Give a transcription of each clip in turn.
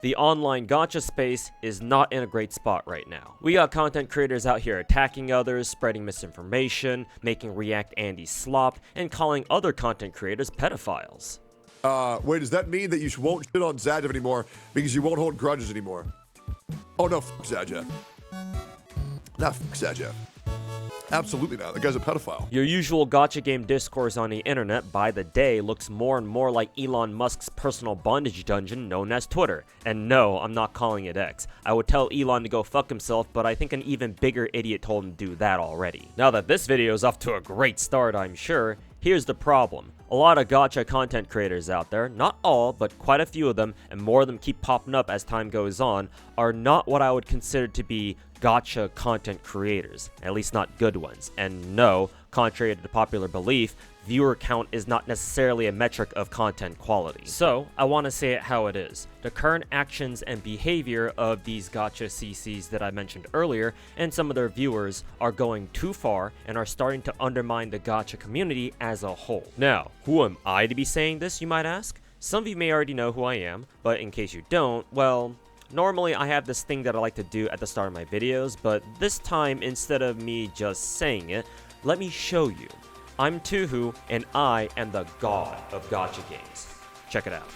The online gacha space is not in a great spot right now. We got content creators out here attacking others, spreading misinformation, making React Andy slop, and calling other content creators pedophiles. Wait, does that mean that you won't shit on Zajev anymore because you won't hold grudges anymore? Oh no, fuck Zajev. Nah, fuck Zajev. Absolutely not. The guy's a pedophile. Your usual gacha game discourse on the internet by the day looks more and more like Elon Musk's personal bondage dungeon known as Twitter. And no, I'm not calling it X. I would tell Elon to go fuck himself, but I think an even bigger idiot told him to do that already. Now that this video is off to a great start, I'm sure, here's the problem. A lot of gacha content creators out there, not all, but quite a few of them, and more of them keep popping up as time goes on, are not what I would consider to be gacha content creators, at least not good ones. And no, contrary to the popular belief, viewer count is not necessarily a metric of content quality. So, I want to say it how it is. The current actions and behavior of these gacha CCs that I mentioned earlier, and some of their viewers, are going too far and are starting to undermine the gacha community as a whole. Now, who am I to be saying this, you might ask? Some of you may already know who I am, but in case you don't, well, normally I have this thing that I like to do at the start of my videos, but this time, instead of me just saying it, let me show you. I'm Tuhu, and I am the god of gacha games. Check it out.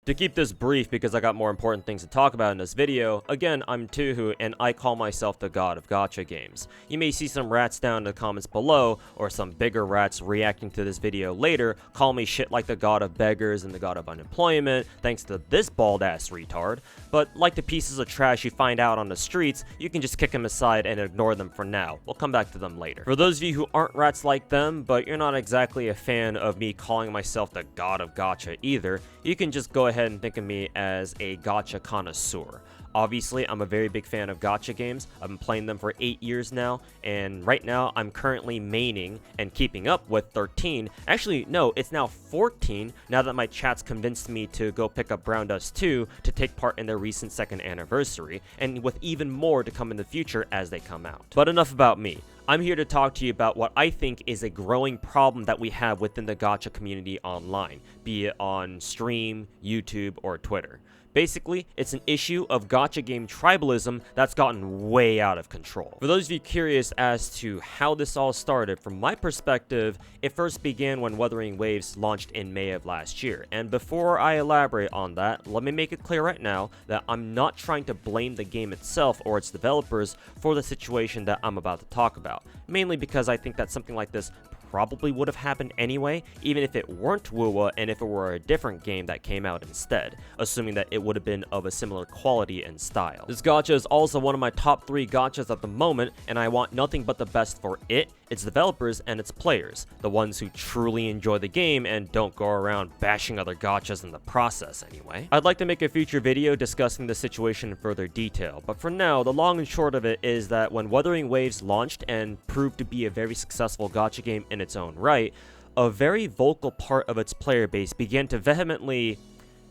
To keep this brief, because I got more important things to talk about in this video, again, I'm Tuhu, and I call myself the god of gacha games. You may see some rats down in the comments below, or some bigger rats reacting to this video later, call me shit like the god of beggars and the god of unemployment, thanks to this bald-ass retard, but like the pieces of trash you find out on the streets, you can just kick them aside and ignore them for now. We'll come back to them later. For those of you who aren't rats like them, but you're not exactly a fan of me calling myself the god of gacha either, you can just go ahead and think of me as a gacha connoisseur. Obviously, I'm a very big fan of gacha games. I've been playing them for 8 years now, and right now I'm currently maining and keeping up with 13. Actually, no, it's now 14 now that my chat's convinced me to go pick up Brown Dust 2 to take part in their recent 2nd anniversary, and with even more to come in the future as they come out. But enough about me. I'm here to talk to you about what I think is a growing problem that we have within the gacha community online, be it on stream, YouTube, or Twitter. Basically, it's an issue of gacha game tribalism that's gotten way out of control. For those of you curious as to how this all started, from my perspective, it first began when Wuthering Waves launched in May of last year. And before I elaborate on that, let me make it clear right now that I'm not trying to blame the game itself or its developers for the situation that I'm about to talk about. Mainly because I think that something like this probably would have happened anyway, even if it weren't WUWA and if it were a different game that came out instead, assuming that it would have been of a similar quality and style. This gacha is also one of my top 3 gachas at the moment, and I want nothing but the best for it, its developers, and its players, the ones who truly enjoy the game and don't go around bashing other gachas in the process anyway. I'd like to make a future video discussing the situation in further detail, but for now, the long and short of it is that when Wuthering Waves launched and proved to be a very successful gacha game in its own right, a very vocal part of its player base began to vehemently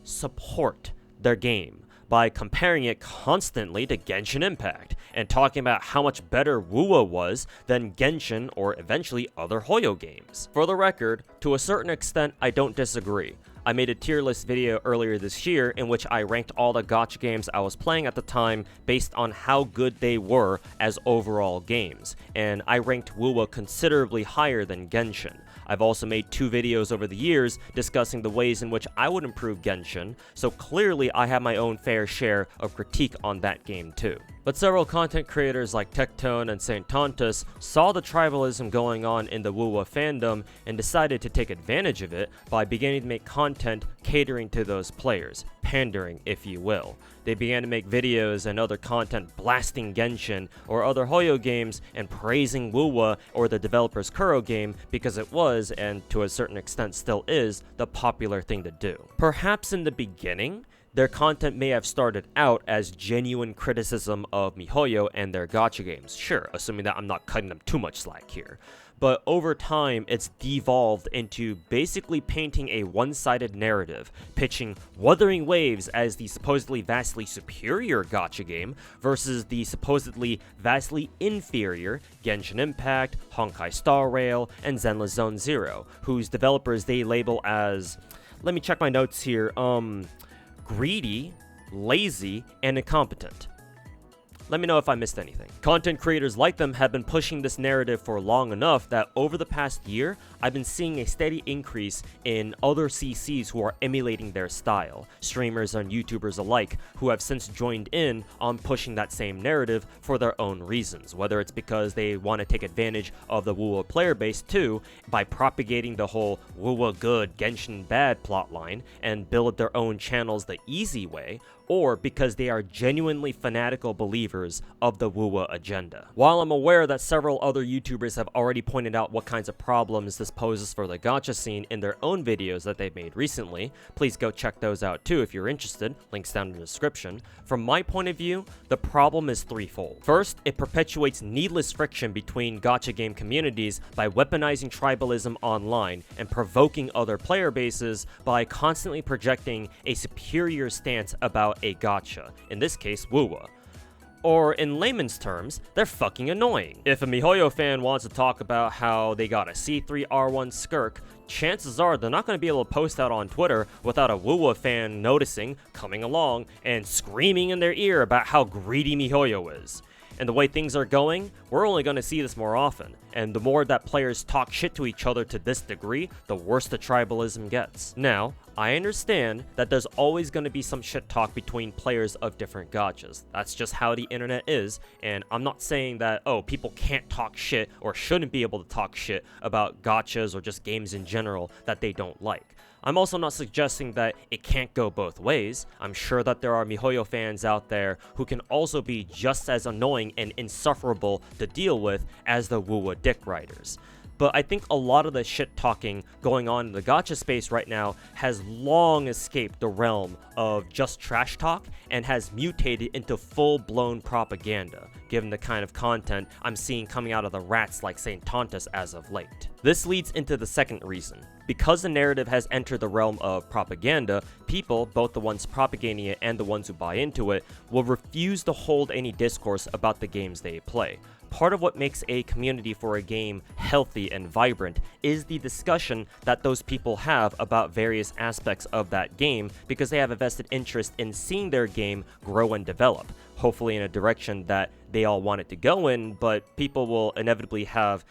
support their game by comparing it constantly to Genshin Impact, and talking about how much better WUWA was than Genshin or eventually other Hoyo games. For the record, to a certain extent, I don't disagree. I made a tier list video earlier this year in which I ranked all the gacha games I was playing at the time based on how good they were as overall games, and I ranked WUWA considerably higher than Genshin. I've also made 2 videos over the years discussing the ways in which I would improve Genshin, so clearly I have my own fair share of critique on that game too. But several content creators like Tectone and St. Tontus saw the tribalism going on in the WUWA fandom and decided to take advantage of it by beginning to make content catering to those players, pandering if you will. They began to make videos and other content blasting Genshin or other Hoyo games and praising WUWA or the developer's Kuro game because it was, and to a certain extent still is, the popular thing to do. Perhaps in the beginning, their content may have started out as genuine criticism of MiHoYo and their gacha games, sure, assuming that I'm not cutting them too much slack here. But over time, it's devolved into basically painting a one-sided narrative, pitching Wuthering Waves as the supposedly vastly superior gacha game versus the supposedly vastly inferior Genshin Impact, Honkai Star Rail, and Zenless Zone Zero, whose developers they label as, let me check my notes here, greedy, lazy, and incompetent. Let me know if I missed anything. Content creators like them have been pushing this narrative for long enough that over the past year, I've been seeing a steady increase in other CCs who are emulating their style, streamers and YouTubers alike, who have since joined in on pushing that same narrative for their own reasons, whether it's because they want to take advantage of the WUWA player base too, by propagating the whole WUWA good, Genshin bad plotline, and build their own channels the easy way, or because they are genuinely fanatical believers of the WUWA agenda. While I'm aware that several other YouTubers have already pointed out what kinds of problems this poses for the gacha scene in their own videos that they've made recently, please go check those out too if you're interested, links down in the description. From my point of view, the problem is threefold. First, it perpetuates needless friction between gacha game communities by weaponizing tribalism online and provoking other player bases by constantly projecting a superior stance about a gacha, in this case WUWA. Or in layman's terms, they're fucking annoying. If a MiHoYo fan wants to talk about how they got a C3R1 skirk, chances are they're not going to be able to post that on Twitter without a WUWA fan noticing, coming along, and screaming in their ear about how greedy MiHoYo is. And the way things are going, we're only going to see this more often, and the more that players talk shit to each other to this degree, the worse the tribalism gets. Now, I understand that there's always going to be some shit talk between players of different gachas. That's just how the internet is, and I'm not saying that, oh, people can't talk shit or shouldn't be able to talk shit about gachas or just games in general that they don't like. I'm also not suggesting that it can't go both ways. I'm sure that there are MiHoYo fans out there who can also be just as annoying and insufferable to deal with as the WUWA dick riders. But I think a lot of the shit talking going on in the gacha space right now has long escaped the realm of just trash talk and has mutated into full-blown propaganda, given the kind of content I'm seeing coming out of the rats like St. Tontus as of late. This leads into the second reason. Because the narrative has entered the realm of propaganda, people, both the ones propagating it and the ones who buy into it, will refuse to hold any discourse about the games they play. Part of what makes a community for a game healthy and vibrant is the discussion that those people have about various aspects of that game because they have a vested interest in seeing their game grow and develop. hopefully in a direction that they all want it to go in, but people will inevitably have,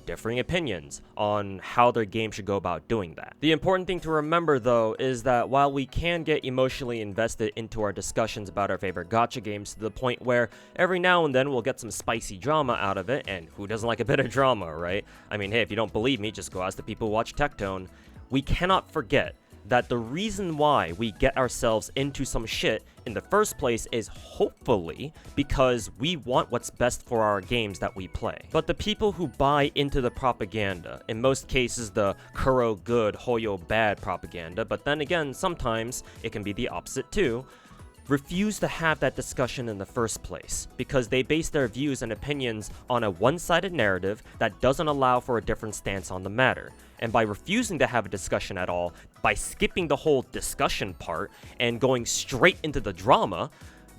differing opinions on how their game should go about doing that. The important thing to remember, though, is that while we can get emotionally invested into our discussions about our favorite gacha games to the point where every now and then we'll get some spicy drama out of it, and who doesn't like a bit of drama, right? I mean, hey, if you don't believe me, just go ask the people who watch Tectone. We cannot forget that the reason why we get ourselves into some shit in the first place is hopefully because we want what's best for our games that we play. But the people who buy into the propaganda, in most cases the Kuro good, Hoyo bad propaganda, but then again, sometimes it can be the opposite too, refuse to have that discussion in the first place because they base their views and opinions on a one-sided narrative that doesn't allow for a different stance on the matter. And by refusing to have a discussion at all, by skipping the whole discussion part and going straight into the drama,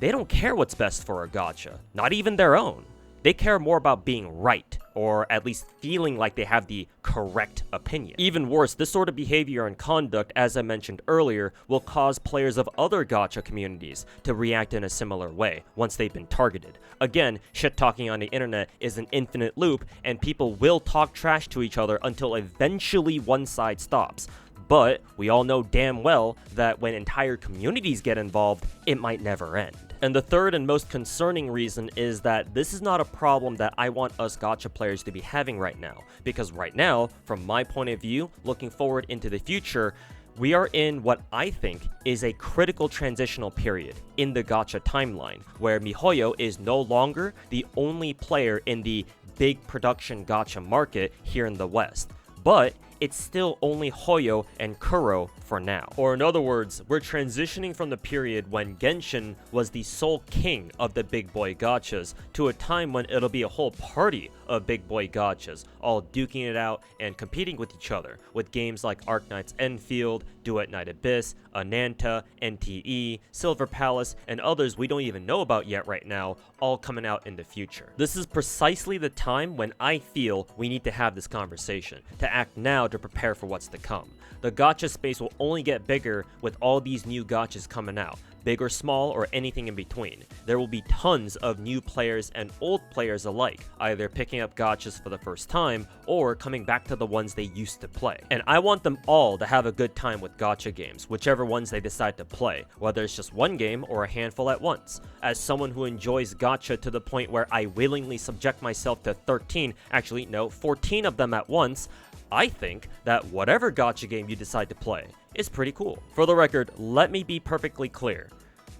they don't care what's best for a gacha, not even their own. They care more about being right, or at least feeling like they have the correct opinion. Even worse, this sort of behavior and conduct, as I mentioned earlier, will cause players of other gacha communities to react in a similar way once they've been targeted. Again, shit talking on the internet is an infinite loop, and people will talk trash to each other until eventually one side stops. But we all know damn well that when entire communities get involved, it might never end. And the third and most concerning reason is that this is not a problem that I want us gacha players to be having right now. Because right now, from my point of view, looking forward into the future, we are in what I think is a critical transitional period in the gacha timeline, where MiHoYo is no longer the only player in the big production gacha market here in the West. But it's still only Hoyo and Kuro for now. Or in other words, we're transitioning from the period when Genshin was the sole king of the big boy gachas to a time when it'll be a whole party of big boy gachas, all duking it out and competing with each other, with games like Arknight's Enfield, Duet Night Abyss, Ananta, NTE, Silver Palace, and others we don't even know about yet right now, all coming out in the future. This is precisely the time when I feel we need to have this conversation, to act now to prepare for what's to come. The gacha space will only get bigger with all these new gachas coming out, big or small or anything in between. There will be tons of new players and old players alike, either picking up gachas for the first time or coming back to the ones they used to play. And I want them all to have a good time with gacha games, whichever ones they decide to play, whether it's just one game or a handful at once. As someone who enjoys gacha to the point where I willingly subject myself to 14 of them at once, I think that whatever gacha game you decide to play is pretty cool. For the record, let me be perfectly clear.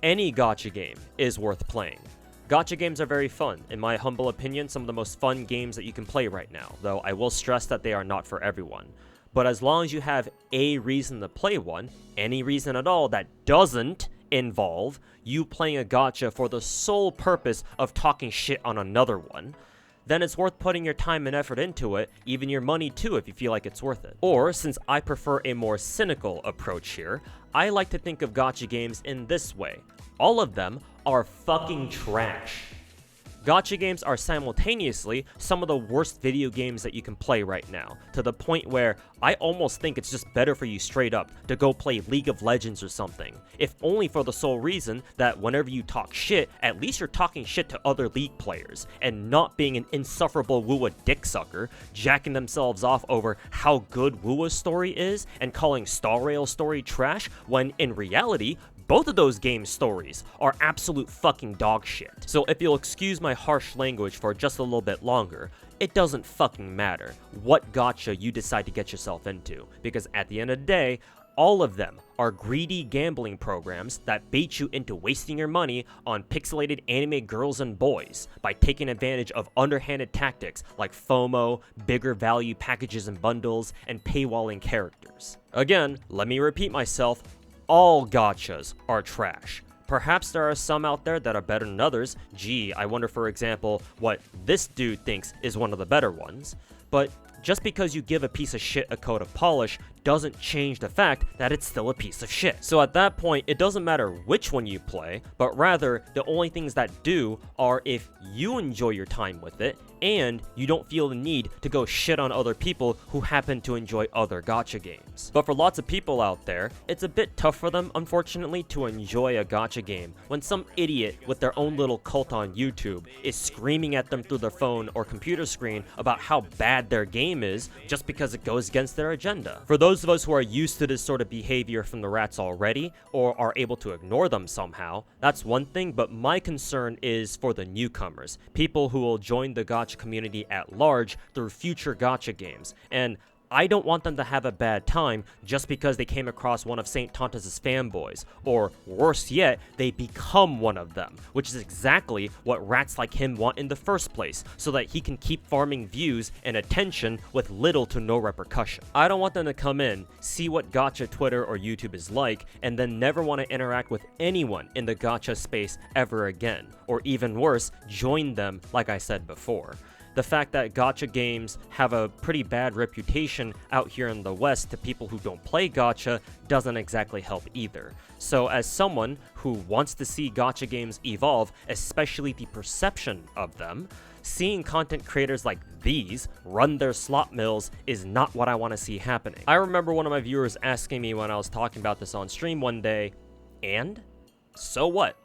Any gacha game is worth playing. Gacha games are very fun. In my humble opinion, some of the most fun games that you can play right now, though I will stress that they are not for everyone. But as long as you have a reason to play one, any reason at all that doesn't involve you playing a gacha for the sole purpose of talking shit on another one, then it's worth putting your time and effort into it, even your money too if you feel like it's worth it. Or, since I prefer a more cynical approach here, I like to think of gacha games in this way. All of them are fucking trash. Gacha games are simultaneously some of the worst video games that you can play right now, to the point where I almost think it's just better for you straight up to go play League of Legends or something, if only for the sole reason that whenever you talk shit, at least you're talking shit to other League players, and not being an insufferable Wuwa dicksucker, jacking themselves off over how good Wuwa's story is, and calling Star Rail's story trash, when in reality, both of those game stories are absolute fucking dog shit. So if you'll excuse my harsh language for just a little bit longer, it doesn't fucking matter what gacha you decide to get yourself into, because at the end of the day, all of them are greedy gambling programs that bait you into wasting your money on pixelated anime girls and boys by taking advantage of underhanded tactics like FOMO, bigger value packages and bundles, and paywalling characters. Again, let me repeat myself, all gachas are trash. Perhaps there are some out there that are better than others. Gee, I wonder, for example, what this dude thinks is one of the better ones. But just because you give a piece of shit a coat of polish doesn't change the fact that it's still a piece of shit. So at that point, it doesn't matter which one you play, but rather the only things that do are if you enjoy your time with it and you don't feel the need to go shit on other people who happen to enjoy other gacha games. But for lots of people out there, it's a bit tough for them, unfortunately, to enjoy a gacha game when some idiot with their own little cult on YouTube is screaming at them through their phone or computer screen about how bad their game is just because it goes against their agenda. For those of us who are used to this sort of behavior from the rats already, or are able to ignore them somehow, that's one thing, but my concern is for the newcomers, people who will join the gacha community at large through future gacha games, and I don't want them to have a bad time just because they came across one of St. Tontas' fanboys, or worse yet, they become one of them, which is exactly what rats like him want in the first place, so that he can keep farming views and attention with little to no repercussion. I don't want them to come in, see what gacha Twitter or YouTube is like, and then never want to interact with anyone in the gacha space ever again, or even worse, join them like I said before. The fact that gacha games have a pretty bad reputation out here in the West to people who don't play gacha doesn't exactly help either. So as someone who wants to see gacha games evolve, especially the perception of them, seeing content creators like these run their slot mills is not what I want to see happening. I remember one of my viewers asking me when I was talking about this on stream one day, and? So what?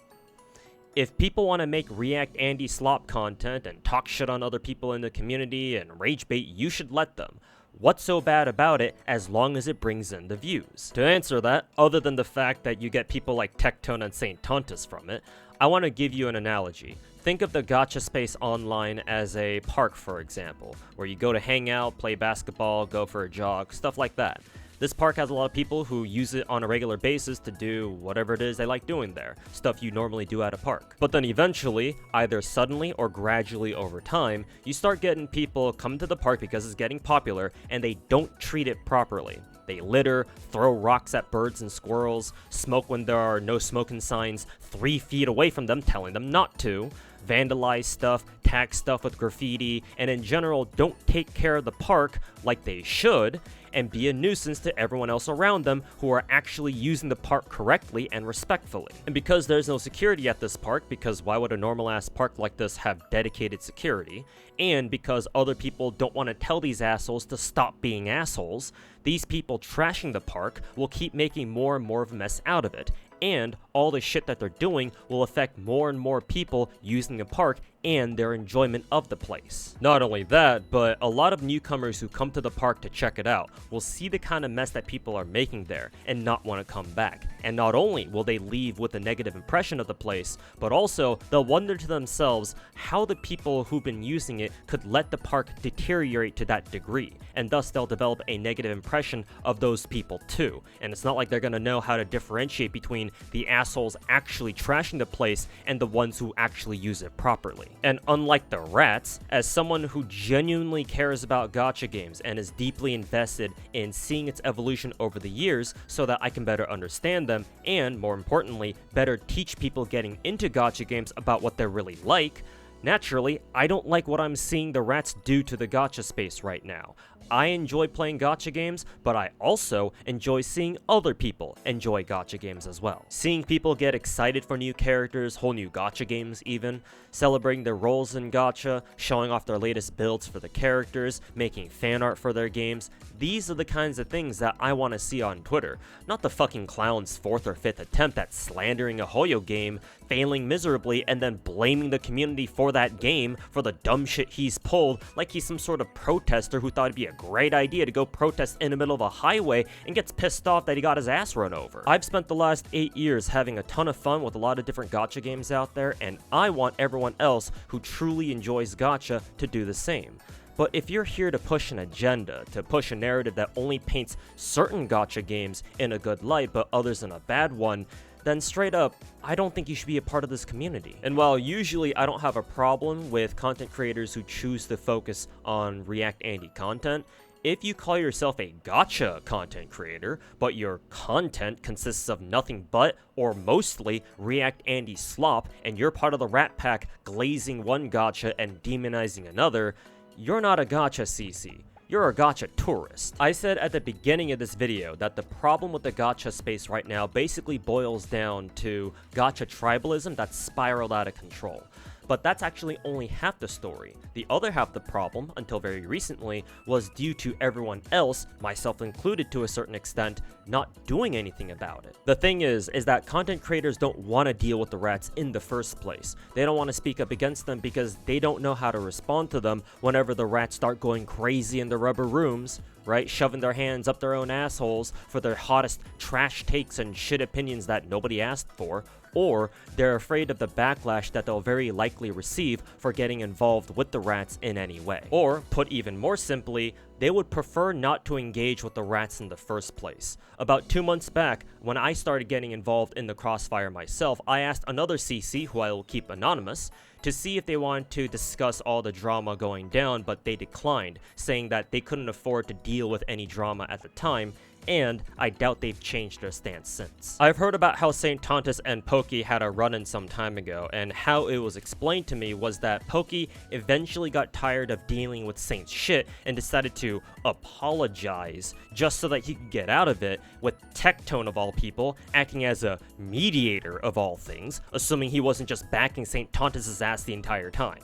If people want to make React Andy slop content and talk shit on other people in the community and rage bait, you should let them. What's so bad about it as long as it brings in the views? To answer that, other than the fact that you get people like Tectone and St. Tontas from it, I want to give you an analogy. Think of the gacha space online as a park, for example, where you go to hang out, play basketball, go for a jog, stuff like that. This park has a lot of people who use it on a regular basis to do whatever it is they like doing there, stuff you normally do at a park. But then eventually, either suddenly or gradually over time, you start getting people come to the park because it's getting popular and they don't treat it properly. They litter, throw rocks at birds and squirrels, smoke when there are no smoking signs 3 feet away from them telling them not to, vandalize stuff, tag stuff with graffiti, and in general don't take care of the park like they should, and be a nuisance to everyone else around them who are actually using the park correctly and respectfully. And because there's no security at this park, because why would a normal ass park like this have dedicated security, and because other people don't want to tell these assholes to stop being assholes, these people trashing the park will keep making more and more of a mess out of it, and all the shit that they're doing will affect more and more people using the park and their enjoyment of the place. Not only that, but a lot of newcomers who come to the park to check it out will see the kind of mess that people are making there and not want to come back. And not only will they leave with a negative impression of the place, but also they'll wonder to themselves how the people who've been using it could let the park deteriorate to that degree, and thus they'll develop a negative impression of those people too. And it's not like they're gonna know how to differentiate between the assholes actually trashing the place and the ones who actually use it properly. And unlike the rats, as someone who genuinely cares about gacha games and is deeply invested in seeing its evolution over the years so that I can better understand them and, more importantly, better teach people getting into gacha games about what they're really like, naturally, I don't like what I'm seeing the rats do to the gacha space right now. I enjoy playing gacha games, but I also enjoy seeing other people enjoy gacha games as well. Seeing people get excited for new characters, whole new gacha games even, celebrating their roles in gacha, showing off their latest builds for the characters, making fan art for their games, these are the kinds of things that I want to see on Twitter, not the fucking clown's 4th or 5th attempt at slandering a Hoyo game, failing miserably, and then blaming the community for that game for the dumb shit he's pulled like he's some sort of protester who thought it'd be a great idea to go protest in the middle of a highway and gets pissed off that he got his ass run over. I've spent the last 8 years having a ton of fun with a lot of different gacha games out there, and I want everyone else who truly enjoys gacha to do the same. But if you're here to push an agenda, to push a narrative that only paints certain gacha games in a good light but others in a bad one, then straight up, I don't think you should be a part of this community. And while usually I don't have a problem with content creators who choose to focus on React Andy content, if you call yourself a gacha content creator, but your content consists of nothing but, or mostly, React Andy slop, and you're part of the rat pack glazing one gacha and demonizing another, you're not a gacha CC. you're a gacha tourist. I said at the beginning of this video that the problem with the gacha space right now basically boils down to gacha tribalism that's spiraled out of control. But that's actually only half the story. The other half of the problem, until very recently, was due to everyone else, myself included to a certain extent, not doing anything about it. The thing is that content creators don't want to deal with the rats in the first place. They don't want to speak up against them because they don't know how to respond to them whenever the rats start going crazy in the rubber rooms, right? Shoving their hands up their own assholes for their hottest trash takes and shit opinions that nobody asked for, or they're afraid of the backlash that they'll very likely receive for getting involved with the rats in any way. Or, put even more simply, they would prefer not to engage with the rats in the first place. About 2 months back, when I started getting involved in the crossfire myself, I asked another CC, who I will keep anonymous, to see if they wanted to discuss all the drama going down, but they declined, saying that they couldn't afford to deal with any drama at the time, and I doubt they've changed their stance since. I've heard about how St. Tontus and Pokey had a run-in some time ago, and how it was explained to me was that Pokey eventually got tired of dealing with Saint's shit and decided to apologize just so that he could get out of it, with Tectone of all people acting as a mediator of all things, assuming he wasn't just backing St. Tontus's ass the entire time.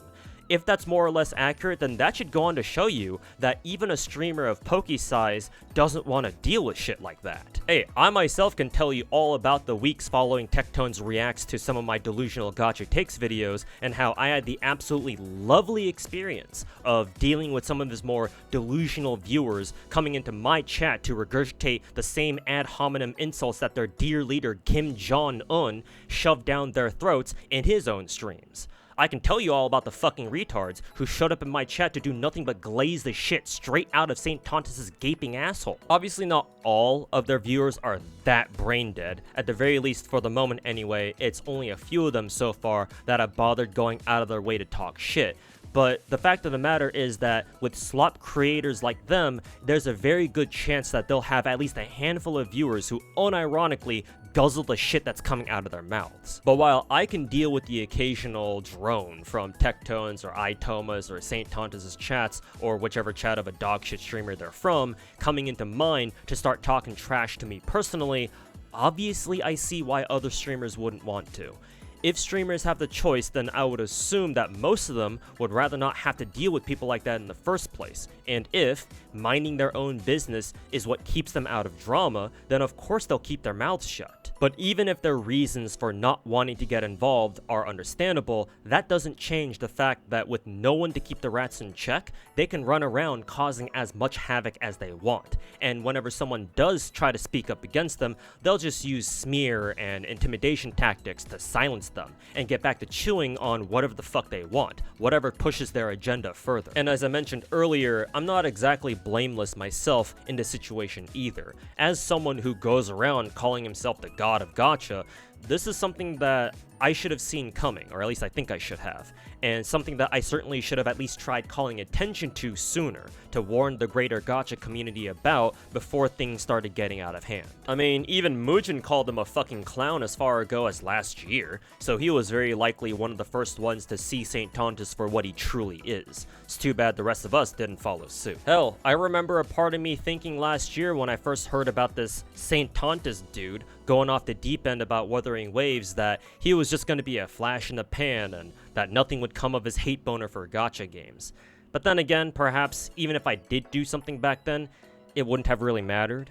If that's more or less accurate, then that should go on to show you that even a streamer of Pokey's size doesn't want to deal with shit like that. Hey, I myself can tell you all about the weeks following Tectone's reacts to some of my delusional gacha takes videos, and how I had the absolutely lovely experience of dealing with some of his more delusional viewers coming into my chat to regurgitate the same ad hominem insults that their dear leader Kim Jong-un shoved down their throats in his own streams. I can tell you all about the fucking retards who showed up in my chat to do nothing but glaze the shit straight out of St. Tontus's gaping asshole. Obviously not all of their viewers are that brain dead. At the very least, for the moment anyway, it's only a few of them so far that have bothered going out of their way to talk shit. But the fact of the matter is that with slop creators like them, there's a very good chance that they'll have at least a handful of viewers who unironically guzzle the shit that's coming out of their mouths. But while I can deal with the occasional drone from Tectones or iTomas or St. Tontus's chats, or whichever chat of a dogshit streamer they're from, coming into mine to start talking trash to me personally, obviously I see why other streamers wouldn't want to. If streamers have the choice, then I would assume that most of them would rather not have to deal with people like that in the first place. And if minding their own business is what keeps them out of drama, then of course they'll keep their mouths shut. But even if their reasons for not wanting to get involved are understandable, that doesn't change the fact that with no one to keep the rats in check, they can run around causing as much havoc as they want. And whenever someone does try to speak up against them, they'll just use smear and intimidation tactics to silence them and get back to chewing on whatever the fuck they want, whatever pushes their agenda further. And as I mentioned earlier, I'm not exactly blameless myself in this situation either. As someone who goes around calling himself the God of Gacha, this is something that I should have seen coming, or at least I think I should have, and something that I certainly should have at least tried calling attention to sooner, to warn the greater gacha community about before things started getting out of hand. I mean, even Mugen called him a fucking clown as far ago as last year, so he was very likely one of the first ones to see St. Tontus for what he truly is. It's too bad the rest of us didn't follow suit. Hell, I remember a part of me thinking last year when I first heard about this St. Tontus dude going off the deep end about Wuthering Waves that he was just going to be a flash in the pan and that nothing would come of his hate boner for gacha games. But then again, perhaps even if I did do something back then, it wouldn't have really mattered.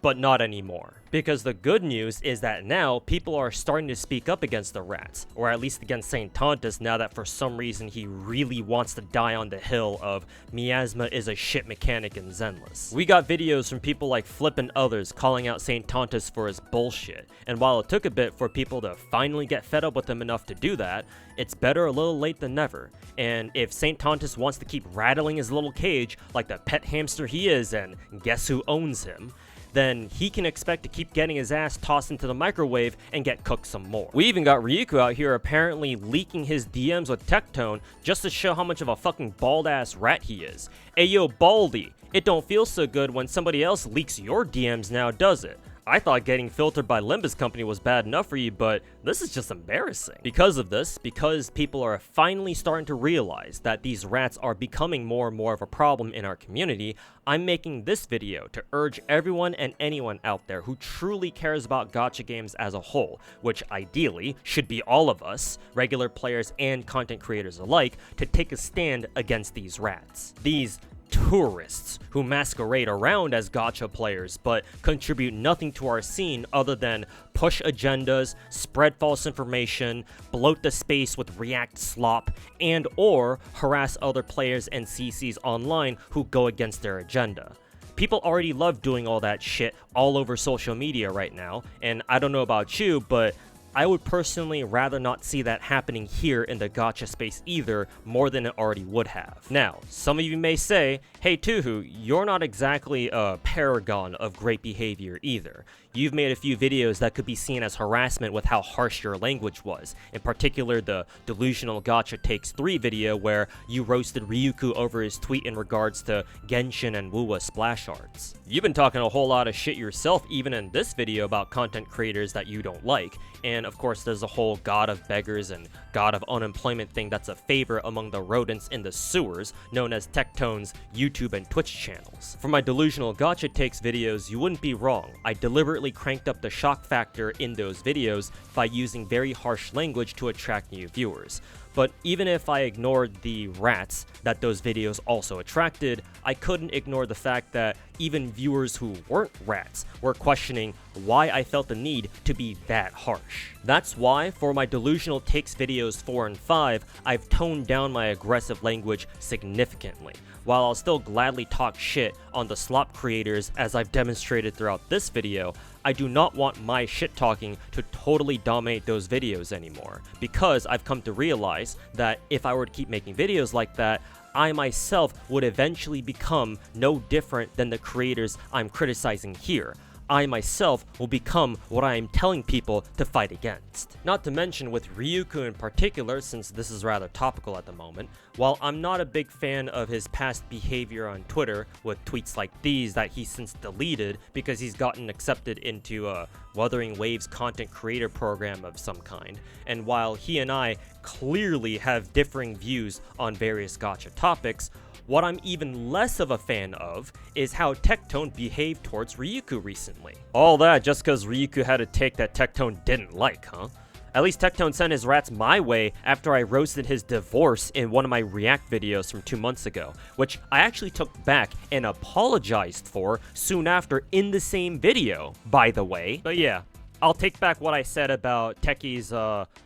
But not anymore. Because the good news is that now people are starting to speak up against the rats, or at least against St. Tontus now that for some reason he really wants to die on the hill of Miasma is a shit mechanic in Zenless. We got videos from people like Flip and others calling out St. Tontus for his bullshit, and while it took a bit for people to finally get fed up with him enough to do that, it's better a little late than never. And if St. Tontus wants to keep rattling his little cage like the pet hamster he is and guess who owns him, then he can expect to keep getting his ass tossed into the microwave and get cooked some more. We even got Ryuko out here apparently leaking his DMs with Tectone just to show how much of a fucking bald-ass rat he is. Ayo, Baldy, it don't feel so good when somebody else leaks your DMs now, does it? I thought getting filtered by Limbus Company was bad enough for you, but this is just embarrassing. Because of this, because people are finally starting to realize that these rats are becoming more and more of a problem in our community, I'm making this video to urge everyone and anyone out there who truly cares about gacha games as a whole, which ideally should be all of us, regular players and content creators alike, to take a stand against these rats. These tourists who masquerade around as gacha players but contribute nothing to our scene other than push agendas, spread false information, bloat the space with React slop, and or harass other players and CCs online who go against their agenda. People already love doing all that shit all over social media right now, and I don't know about you, but I would personally rather not see that happening here in the gacha space either, more than it already would have. Now, some of you may say, hey Tuhu, you're not exactly a paragon of great behavior either. You've made a few videos that could be seen as harassment with how harsh your language was, in particular the Delusional Gacha Takes 3 video where you roasted Ryuku over his tweet in regards to Genshin and Wuwa splash arts. You've been talking a whole lot of shit yourself even in this video about content creators that you don't like, and of course there's a whole God of Beggars and God of Unemployment thing that's a favorite among the rodents in the sewers, known as Tectone's YouTube and Twitch channels. For my Delusional Gacha Takes videos, you wouldn't be wrong. I deliberately cranked up the shock factor in those videos by using very harsh language to attract new viewers. But even if I ignored the rats that those videos also attracted, I couldn't ignore the fact that even viewers who weren't rats were questioning why I felt the need to be that harsh. That's why, for my Delusional Takes videos 4 and 5, I've toned down my aggressive language significantly. While I'll still gladly talk shit on the slop creators as I've demonstrated throughout this video, I do not want my shit talking to totally dominate those videos anymore, because I've come to realize that if I were to keep making videos like that, I myself would eventually become no different than the creators I'm criticizing here. I myself will become what I am telling people to fight against. Not to mention with Ryuku in particular, since this is rather topical at the moment, while I'm not a big fan of his past behavior on Twitter with tweets like these that he's since deleted because he's gotten accepted into a Wuthering Waves content creator program of some kind, and while he and I clearly have differing views on various gacha topics, what I'm even less of a fan of is how Tectone behaved towards Ryuku recently. All that just cause Ryuku had a take that Tectone didn't like, huh? At least Tectone sent his rats my way after I roasted his divorce in one of my React videos from 2 months ago, which I actually took back and apologized for soon after in the same video, by the way. But yeah, I'll take back what I said about Techie's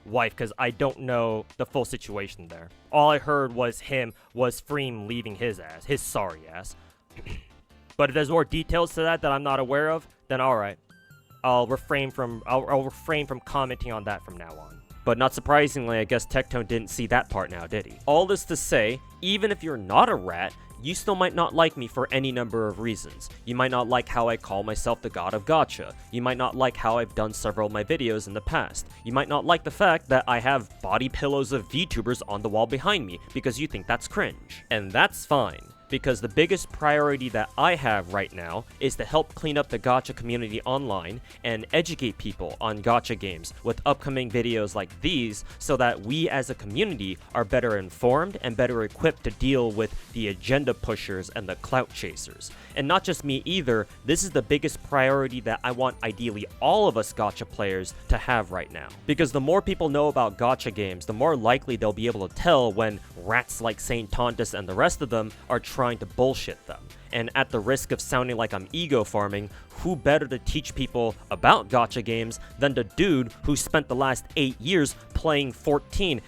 wife, because I don't know the full situation there. All I heard was Freem leaving his sorry ass. But if there's more details to that I'm not aware of, then alright. I'll refrain from commenting on that from now on. But not surprisingly, I guess Tectone didn't see that part now, did he? All this to say, even if you're not a rat, you still might not like me for any number of reasons. You might not like how I call myself the God of Gacha. You might not like how I've done several of my videos in the past. You might not like the fact that I have body pillows of VTubers on the wall behind me because you think that's cringe. And that's fine, because the biggest priority that I have right now is to help clean up the gacha community online and educate people on gacha games with upcoming videos like these so that we as a community are better informed and better equipped to deal with the agenda pushers and the clout chasers. And not just me either, this is the biggest priority that I want ideally all of us gacha players to have right now. Because the more people know about gacha games, the more likely they'll be able to tell when rats like Saint Tontus and the rest of them are trying to bullshit them. And at the risk of sounding like I'm ego farming, who better to teach people about gacha games than the dude who spent the last 8 years playing 15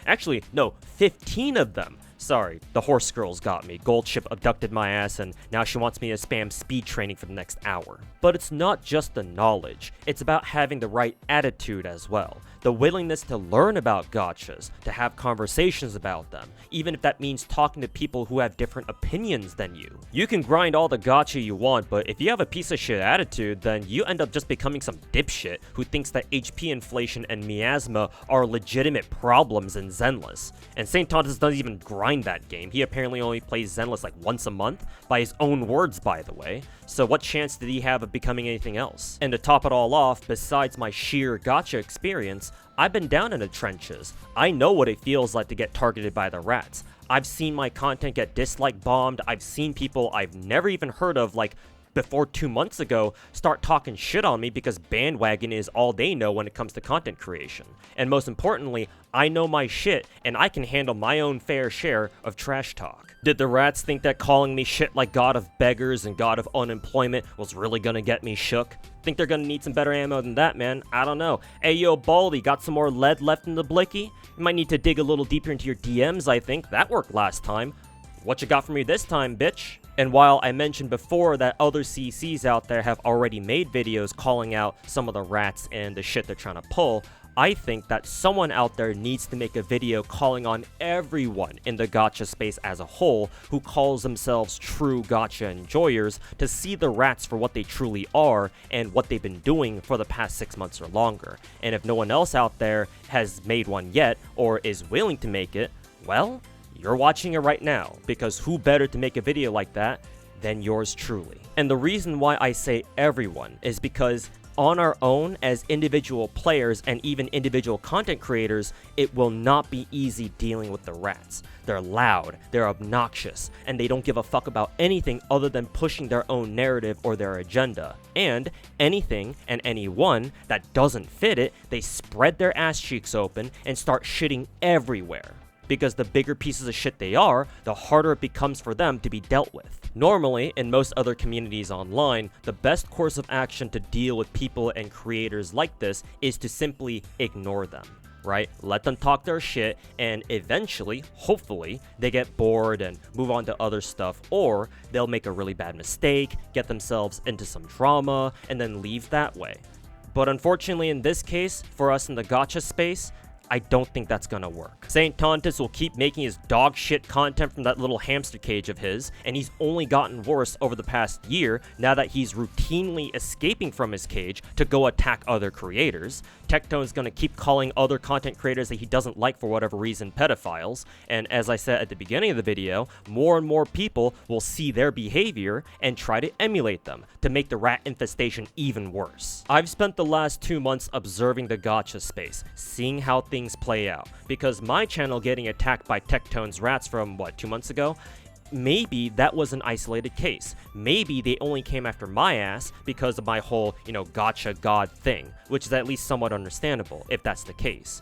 of them. Sorry, the horse girls got me. Goldship abducted my ass and now she wants me to spam speed training for the next hour. But it's not just the knowledge, it's about having the right attitude as well. The willingness to learn about gachas, to have conversations about them, even if that means talking to people who have different opinions than you. You can grind all the gacha you want, but if you have a piece of shit attitude, then you end up just becoming some dipshit who thinks that HP inflation and miasma are legitimate problems in Zenless. And St. Tontus doesn't even grind grind that game. He apparently only plays Zenless like once a month, by his own words, by the way. So what chance did he have of becoming anything else? And to top it all off, besides my sheer gacha experience, I've been down in the trenches. I know what it feels like to get targeted by the rats. I've seen my content get dislike bombed. I've seen people I've never even heard of, like before 2 months ago, start talking shit on me because bandwagon is all they know when it comes to content creation. And most importantly, I know my shit and I can handle my own fair share of trash talk. Did the rats think that calling me shit like God of Beggars and God of Unemployment was really gonna get me shook? Think they're gonna need some better ammo than that, man? I don't know. Hey yo, Baldy, got some more lead left in the blicky? You might need to dig a little deeper into your DMs, I think. That worked last time. What you got for me this time, bitch? And while I mentioned before that other CCs out there have already made videos calling out some of the rats and the shit they're trying to pull, I think that someone out there needs to make a video calling on everyone in the gacha space as a whole who calls themselves true gacha enjoyers to see the rats for what they truly are and what they've been doing for the past 6 months or longer. And if no one else out there has made one yet or is willing to make it, well, you're watching it right now, because who better to make a video like that than yours truly? And the reason why I say everyone is because on our own as individual players and even individual content creators, it will not be easy dealing with the rats. They're loud, they're obnoxious, and they don't give a fuck about anything other than pushing their own narrative or their agenda. And anything and anyone that doesn't fit it, they spread their ass cheeks open and start shitting everywhere. Because the bigger pieces of shit they are, the harder it becomes for them to be dealt with. Normally, in most other communities online, the best course of action to deal with people and creators like this is to simply ignore them, right? Let them talk their shit, and eventually, hopefully, they get bored and move on to other stuff, or they'll make a really bad mistake, get themselves into some drama, and then leave that way. But unfortunately in this case, for us in the gacha space, I don't think that's gonna work. Saint Tontus will keep making his dog shit content from that little hamster cage of his, and he's only gotten worse over the past year now that he's routinely escaping from his cage to go attack other creators. Tectone's gonna keep calling other content creators that he doesn't like for whatever reason pedophiles, and as I said at the beginning of the video, more and more people will see their behavior and try to emulate them to make the rat infestation even worse. I've spent the last 2 months observing the gacha space, seeing how things play out, because my channel getting attacked by Tectone's rats from, 2 months ago? Maybe that was an isolated case. Maybe they only came after my ass because of my whole, gacha god thing, which is at least somewhat understandable, if that's the case.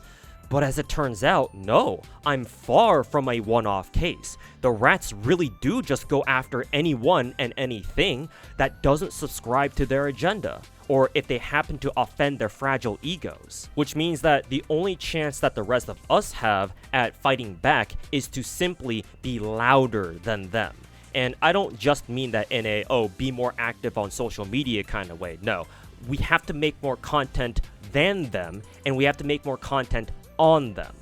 But as it turns out, no, I'm far from a one-off case. The rats really do just go after anyone and anything that doesn't subscribe to their agenda, or if they happen to offend their fragile egos. Which means that the only chance that the rest of us have at fighting back is to simply be louder than them. And I don't just mean that in a, be more active on social media kind of way. No, we have to make more content than them, and we have to make more content on them.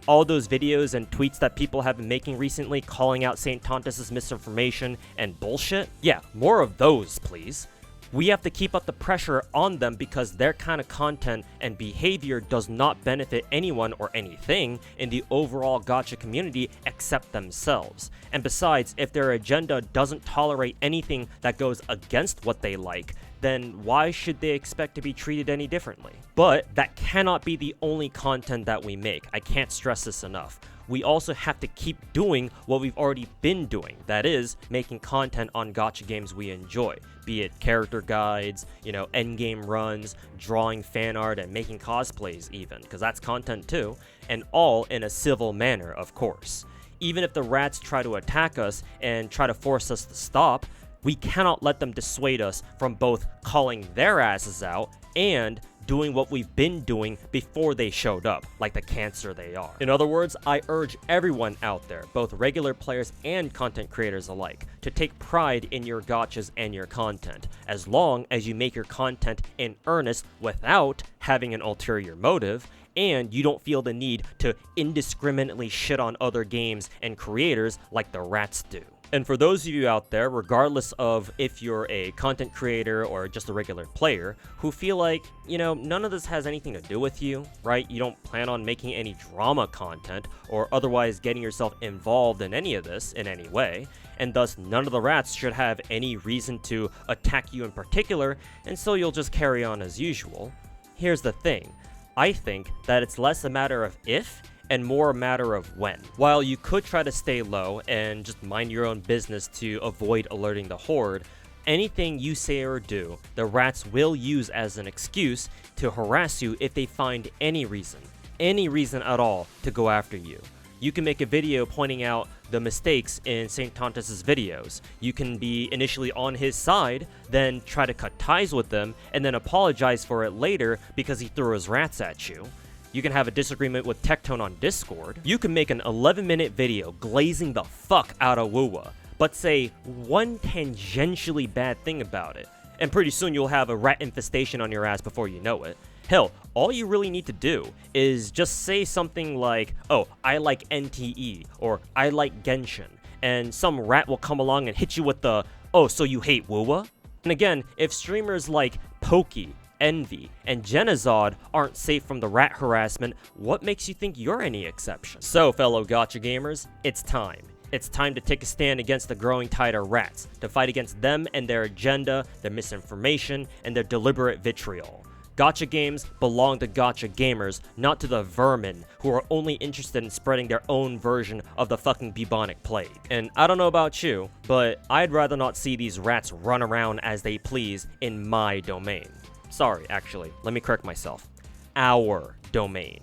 All those videos and tweets that people have been making recently calling out Saint Tontus's misinformation and bullshit, yeah, more of those, please. We have to keep up the pressure on them because their kind of content and behavior does not benefit anyone or anything in the overall gacha community except themselves. And besides, if their agenda doesn't tolerate anything that goes against what they like, then why should they expect to be treated any differently? But that cannot be the only content that we make. I can't stress this enough. We also have to keep doing what we've already been doing. That is, making content on gacha games we enjoy. Be it character guides, endgame runs, drawing fan art, and making cosplays even, because that's content too. And all in a civil manner, of course. Even if the rats try to attack us and try to force us to stop, we cannot let them dissuade us from both calling their asses out and doing what we've been doing before they showed up, like the cancer they are. In other words, I urge everyone out there, both regular players and content creators alike, to take pride in your gachas and your content, as long as you make your content in earnest without having an ulterior motive, and you don't feel the need to indiscriminately shit on other games and creators like the rats do. And for those of you out there, regardless of if you're a content creator or just a regular player, who feel like, none of this has anything to do with you, right? You don't plan on making any drama content or otherwise getting yourself involved in any of this in any way, and thus none of the rats should have any reason to attack you in particular, and so you'll just carry on as usual. Here's the thing. I think that it's less a matter of if and more a matter of when. While you could try to stay low and just mind your own business to avoid alerting the horde, anything you say or do, the rats will use as an excuse to harass you if they find any reason at all to go after you. You can make a video pointing out the mistakes in St. Tontus's videos. You can be initially on his side, then try to cut ties with them, and then apologize for it later because he threw his rats at you. You can have a disagreement with Tectone on Discord. You can make an 11-minute video glazing the fuck out of Wuwa, but say one tangentially bad thing about it, and pretty soon you'll have a rat infestation on your ass before you know it. Hell, all you really need to do is just say something like, oh, I like NTE, or I like Genshin, and some rat will come along and hit you with the, oh, so you hate Wuwa? And again, if streamers like Pokey, Envy, and Genazod aren't safe from the rat harassment, what makes you think you're any exception? So, fellow gacha gamers, it's time. It's time to take a stand against the growing tide of rats, to fight against them and their agenda, their misinformation, and their deliberate vitriol. Gacha games belong to gacha gamers, not to the vermin who are only interested in spreading their own version of the fucking bubonic plague. And I don't know about you, but I'd rather not see these rats run around as they please in my domain. Sorry, actually, let me correct myself. Our domain.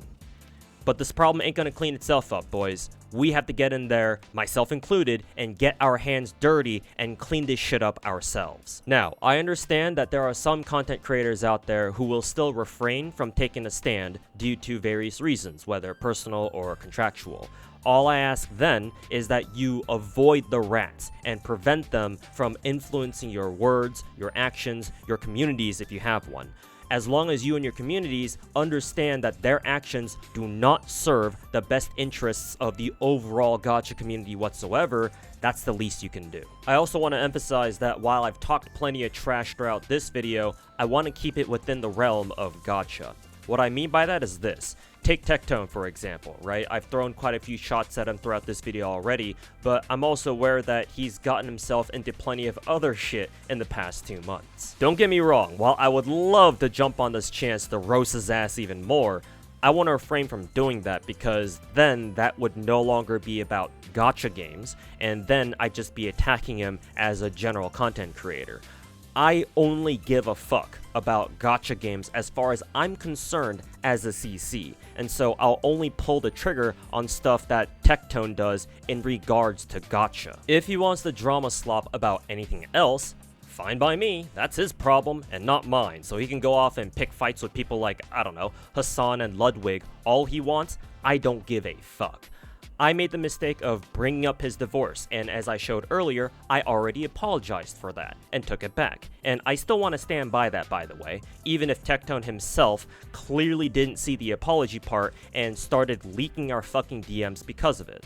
But this problem ain't gonna clean itself up, boys. We have to get in there, myself included, and get our hands dirty and clean this shit up ourselves. Now, I understand that there are some content creators out there who will still refrain from taking a stand due to various reasons, whether personal or contractual. All I ask then is that you avoid the rats and prevent them from influencing your words, your actions, your communities if you have one. As long as you and your communities understand that their actions do not serve the best interests of the overall gacha community whatsoever, that's the least you can do. I also want to emphasize that while I've talked plenty of trash throughout this video, I want to keep it within the realm of gacha. What I mean by that is this. Take Tectone, for example, right? I've thrown quite a few shots at him throughout this video already, but I'm also aware that he's gotten himself into plenty of other shit in the past 2 months. Don't get me wrong, while I would love to jump on this chance to roast his ass even more, I want to refrain from doing that because then that would no longer be about gacha games, and then I'd just be attacking him as a general content creator. I only give a fuck about gacha games as far as I'm concerned as a CC, and so I'll only pull the trigger on stuff that Tectone does in regards to gacha. If he wants to drama slop about anything else, fine by me, that's his problem and not mine, so he can go off and pick fights with people like, I don't know, Hassan and Ludwig all he wants. I don't give a fuck. I made the mistake of bringing up his divorce, and as I showed earlier, I already apologized for that, and took it back. And I still want to stand by that, by the way, even if Tectone himself clearly didn't see the apology part and started leaking our fucking DMs because of it.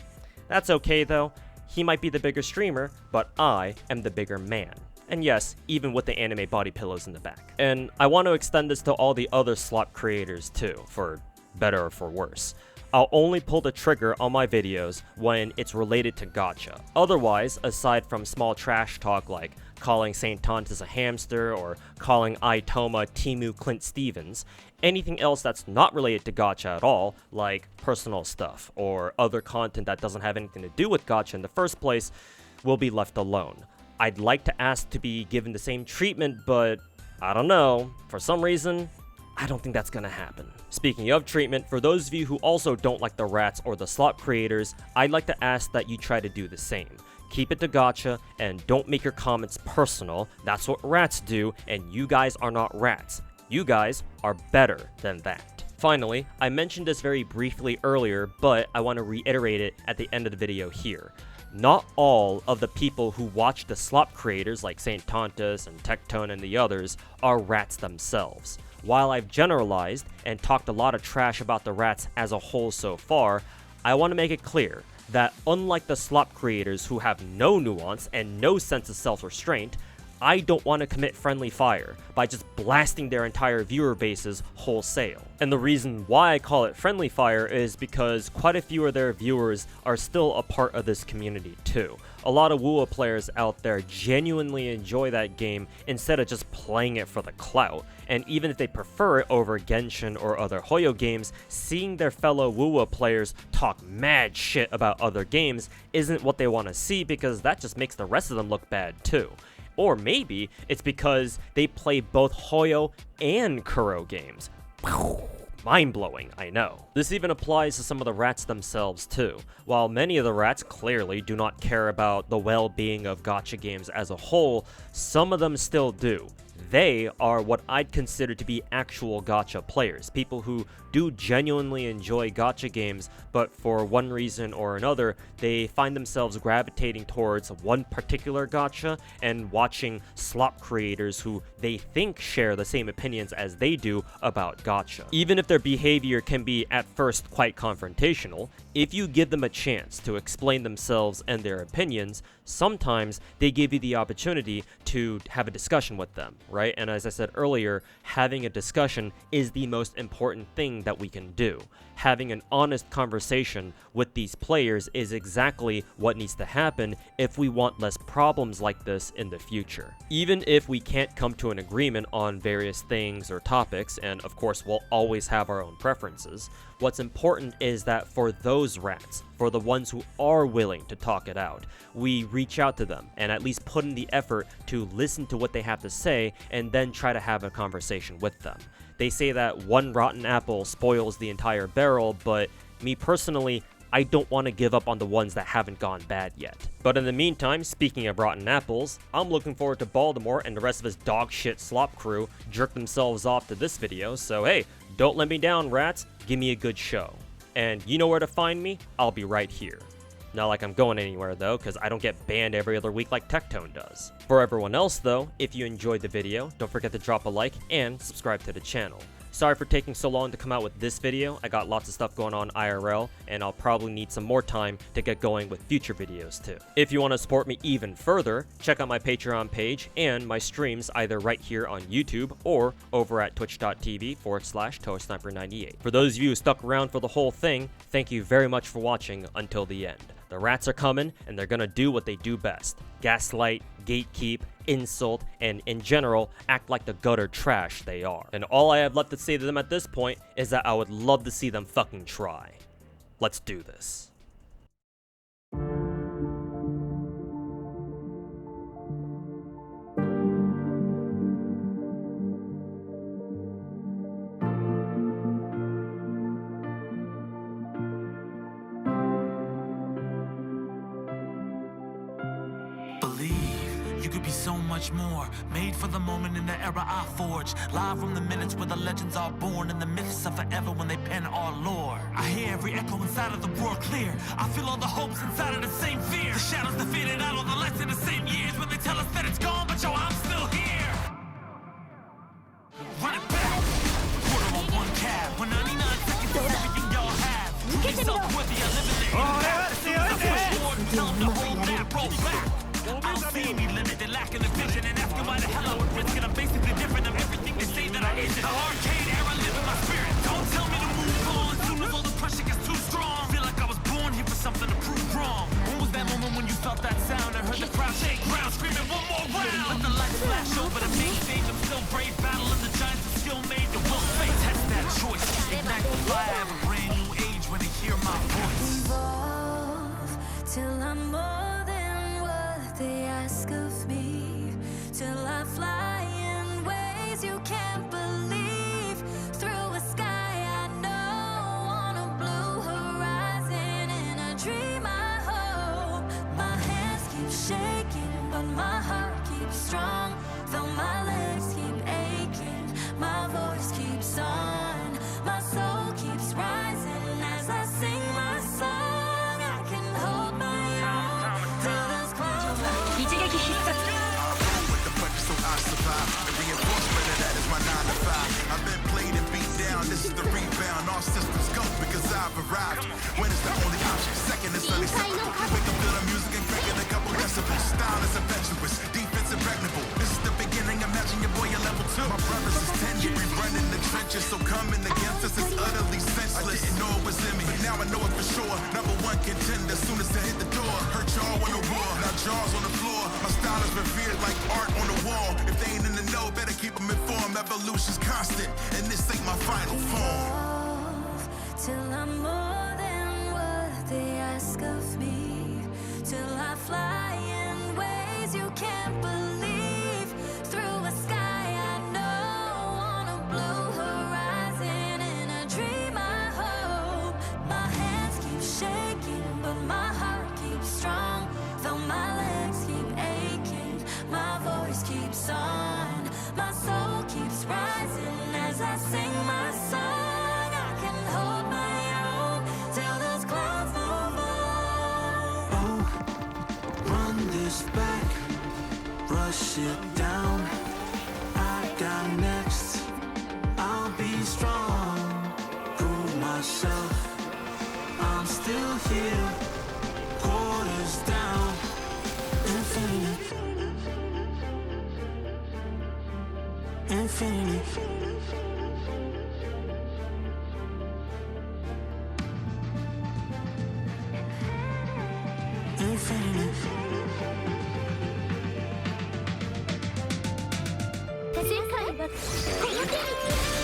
That's okay though, he might be the bigger streamer, but I am the bigger man. And yes, even with the anime body pillows in the back. And I want to extend this to all the other slop creators too, for better or for worse. I'll only pull the trigger on my videos when it's related to gacha. Otherwise, aside from small trash talk like calling St. Tontus a hamster or calling Itoma Timu Clint Stevens, anything else that's not related to gacha at all, like personal stuff or other content that doesn't have anything to do with gacha in the first place, will be left alone. I'd like to ask to be given the same treatment, but I don't know, for some reason, I don't think that's gonna happen. Speaking of treatment, for those of you who also don't like the rats or the slop creators, I'd like to ask that you try to do the same. Keep it to gacha, and don't make your comments personal. That's what rats do, and you guys are not rats. You guys are better than that. Finally, I mentioned this very briefly earlier, but I want to reiterate it at the end of the video here. Not all of the people who watch the slop creators like St. Tontus and Tectone and the others are rats themselves. While I've generalized and talked a lot of trash about the rats as a whole so far, I want to make it clear that unlike the slop creators who have no nuance and no sense of self-restraint, I don't want to commit friendly fire by just blasting their entire viewer bases wholesale. And the reason why I call it friendly fire is because quite a few of their viewers are still a part of this community too. A lot of WoW players out there genuinely enjoy that game instead of just playing it for the clout. And even if they prefer it over Genshin or other Hoyo games, seeing their fellow WoW players talk mad shit about other games isn't what they want to see, because that just makes the rest of them look bad too. Or maybe it's because they play both Hoyo and Kuro games. Mind-blowing, I know. This even applies to some of the rats themselves too. While many of the rats clearly do not care about the well-being of gacha games as a whole, some of them still do. They are what I'd consider to be actual gacha players, people who do genuinely enjoy gacha games, but for one reason or another, they find themselves gravitating towards one particular gacha and watching slop creators who they think share the same opinions as they do about gacha. Even if their behavior can be at first quite confrontational, if you give them a chance to explain themselves and their opinions, sometimes they give you the opportunity to have a discussion with them, right? And as I said earlier, having a discussion is the most important thing that we can do. Having an honest conversation with these players is exactly what needs to happen if we want less problems like this in the future. Even if we can't come to an agreement on various things or topics, and of course we'll always have our own preferences, what's important is that for those rats, for the ones who are willing to talk it out, we reach out to them and at least put in the effort to listen to what they have to say and then try to have a conversation with them. They say that one rotten apple spoils the entire barrel, but me personally, I don't want to give up on the ones that haven't gone bad yet. But in the meantime, speaking of rotten apples, I'm looking forward to Baltimore and the rest of his dog shit slop crew jerk themselves off to this video, so hey, don't let me down, rats, give me a good show. And you know where to find me? I'll be right here. Not like I'm going anywhere though, because I don't get banned every other week like Tectone does. For everyone else though, if you enjoyed the video, don't forget to drop a like and subscribe to the channel. Sorry for taking so long to come out with this video. I got lots of stuff going on IRL, and I'll probably need some more time to get going with future videos too. If you want to support me even further, check out my Patreon page and my streams either right here on YouTube or over at twitch.tv/ToaSniper98. For those of you who stuck around for the whole thing, thank you very much for watching until the end. The rats are coming, and they're gonna do what they do best. Gaslight, gatekeep, insult, and in general, act like the gutter trash they are. And all I have left to say to them at this point is that I would love to see them fucking try. Let's do this. You could be so much more, made for the moment in the era I forged. Live from the minutes where the legends are born, and the myths are forever when they pen our lore. I hear every echo inside of the world clear. I feel all the hopes inside of the same fear. The shadows that faded out, all the lights in the same years, when they tell us that it's gone, but yo, I'm still here. Run it back, quarter on one cab, 199 seconds is everything y'all have. Prove yourself worthy of living there. Tell them to hold that, roll back. I don't see any limit, they're lacking the vision and asking why the hell I would risk it. I'm basically different, I'm everything they say that I isn't. The arcade era live in my spirit. Don't tell me to move on, as soon as all the pressure gets too strong. Feel like I was born here for something to prove wrong. When was that moment when you felt that sound and heard the crowd shake ground, screaming one more round? Let the lights flash over the main stage, I'm still brave, battling the giants are still made to will face. Test that choice, ignite the fire, have a brand new age when they hear my voice. Evolve till I'm more than what they ask of me, till I fly in ways you can't believe, through a sky I know, on a blue horizon, in a dream I hope. My hands keep shaking, but my heart keeps strong, though my legs keep aching, my voice keeps on, my soul keeps rising as I sing my song. I can hold my own till those clouds With the pressure so I survive. The reinforcement of that is my 9 to 5. I've been played and beat down, this is the rebound. All systems go because I've arrived. When it's the only option, second is unacceptable. Make them feel the music and crack it a couple decibels. Style is impetuous, defense impregnable. This is the beginning, imagine your boy at level 2. My brothers is 10, you be running the trenches, so coming against us is utterly senseless. I didn't know it was in me, but now I know it for sure. Number 1 contender, soon as I hit the door. Hurt y'all on the wall, now jaws on the floor. My style is revered like art on the wall. If they ain't in the know, better keep them informed. Evolution's constant, and this ain't my final form. Till I'm more than what they ask of me. Till I fly in ways you can't believe. Through a sky I know, on a blue horizon. In a dream I hope. My hands keep shaking, but my heart keeps strong. Though my legs keep aching, my voice keeps on. My soul keeps rising as I sing my song. I can hold my own till those clouds move on. Oh, run this back, rush it down. I got next, I'll be strong. Prove myself, I'm still here. Quarters down, infinity. Infinity. Infinity. 世界はこの手に